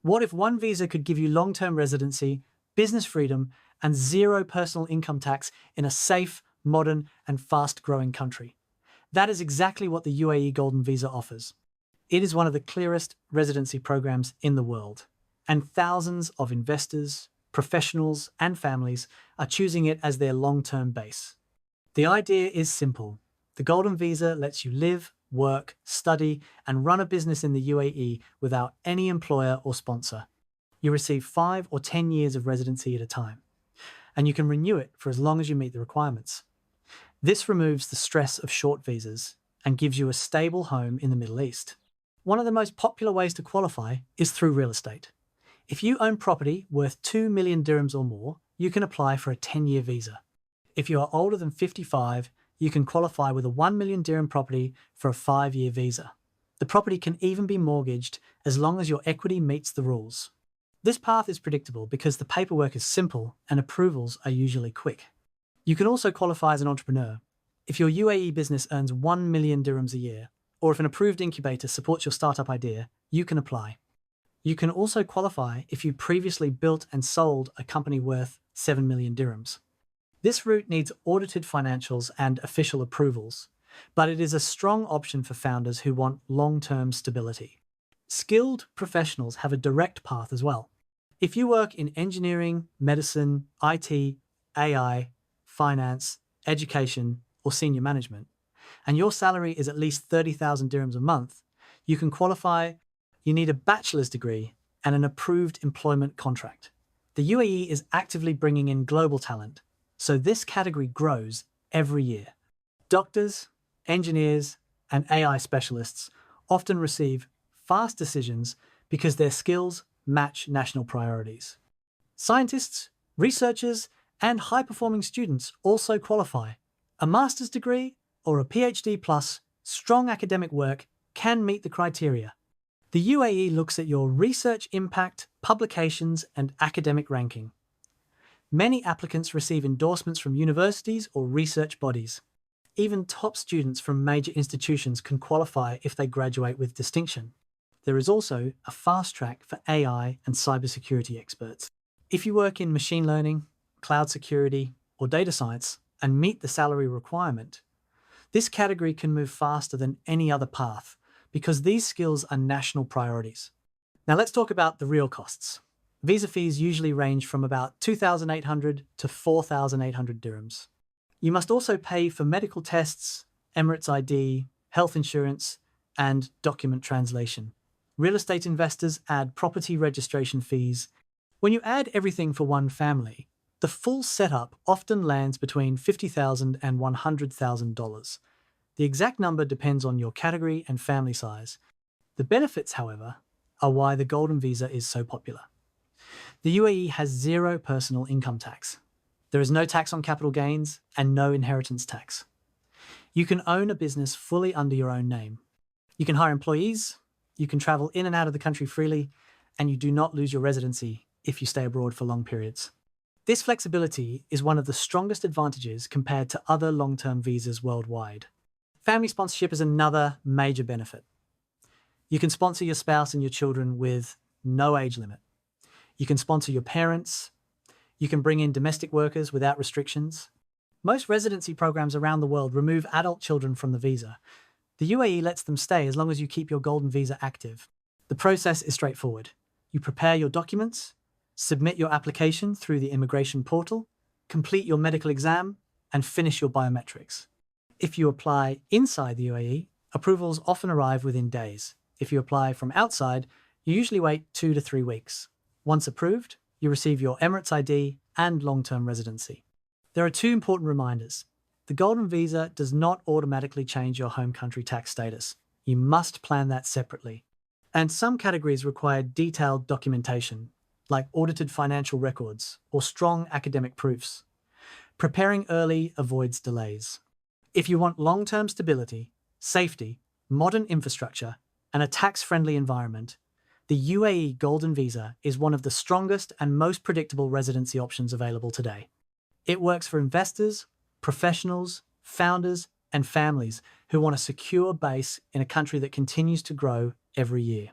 What if one visa could give you long-term residency, business freedom, and zero personal income tax in a safe, modern, and fast-growing country? That is exactly what the UAE Golden Visa offers. It is one of the clearest residency programs in the world, and thousands of investors, professionals, and families are choosing it as their long-term base. The idea is simple. The Golden Visa lets you live, work, study, and run a business in the UAE without any employer or sponsor. You receive 5 or 10 years of residency at a time, and you can renew it for as long as you meet the requirements. This removes the stress of short visas and gives you a stable home in the Middle East. One of the most popular ways to qualify is through real estate. If you own property worth 2 million dirhams or more, you can apply for a 10-year visa. If you are older than 55, you can qualify with a 1 million dirham property for a 5-year visa. The property can even be mortgaged as long as your equity meets the rules. This path is predictable because the paperwork is simple and approvals are usually quick. You can also qualify as an entrepreneur. If your UAE business earns 1 million dirhams a year, or if an approved incubator supports your startup idea, you can apply. You can also qualify if you previously built and sold a company worth 7 million dirhams. This route needs audited financials and official approvals, but it is a strong option for founders who want long-term stability. Skilled professionals have a direct path as well. If you work in engineering, medicine, IT, AI, finance, education, or senior management, and your salary is at least 30,000 dirhams a month, you can qualify. You need a bachelor's degree and an approved employment contract. The UAE is actively bringing in global talent, so this category grows every year. Doctors, engineers, and AI specialists often receive fast decisions because their skills match national priorities. Scientists, researchers, and high-performing students also qualify. A master's degree or a PhD plus strong academic work can meet the criteria. The UAE looks at your research impact, publications, and academic ranking. Many applicants receive endorsements from universities or research bodies. Even top students from major institutions can qualify if they graduate with distinction. There is also a fast track for AI and cybersecurity experts. If you work in machine learning, cloud security, or data science and meet the salary requirement, this category can move faster than any other path because these skills are national priorities. Now let's talk about the real costs. Visa fees usually range from about 2,800 to 4,800 dirhams. You must also pay for medical tests, Emirates ID, health insurance, and document translation. Real estate investors add property registration fees. When you add everything for one family, the full setup often lands between $50,000 and $100,000. The exact number depends on your category and family size. The benefits, however, are why the Golden Visa is so popular. The UAE has zero personal income tax. There is no tax on capital gains and no inheritance tax. You can own a business fully under your own name. You can hire employees, you can travel in and out of the country freely, and you do not lose your residency if you stay abroad for long periods. This flexibility is one of the strongest advantages compared to other long-term visas worldwide. Family sponsorship is another major benefit. You can sponsor your spouse and your children with no age limit. You can sponsor your parents. You can bring in domestic workers without restrictions. Most residency programs around the world remove adult children from the visa. The UAE lets them stay as long as you keep your Golden Visa active. The process is straightforward. You prepare your documents, submit your application through the immigration portal, complete your medical exam, and finish your biometrics. If you apply inside the UAE, approvals often arrive within days. If you apply from outside, you usually wait 2 to 3 weeks. Once approved, you receive your Emirates ID and long-term residency. There are 2 important reminders. The Golden Visa does not automatically change your home country tax status. You must plan that separately. And some categories require detailed documentation, like audited financial records or strong academic proofs. Preparing early avoids delays. If you want long-term stability, safety, modern infrastructure, and a tax-friendly environment, the UAE Golden Visa is one of the strongest and most predictable residency options available today. It works for investors, professionals, founders, and families who want a secure base in a country that continues to grow every year.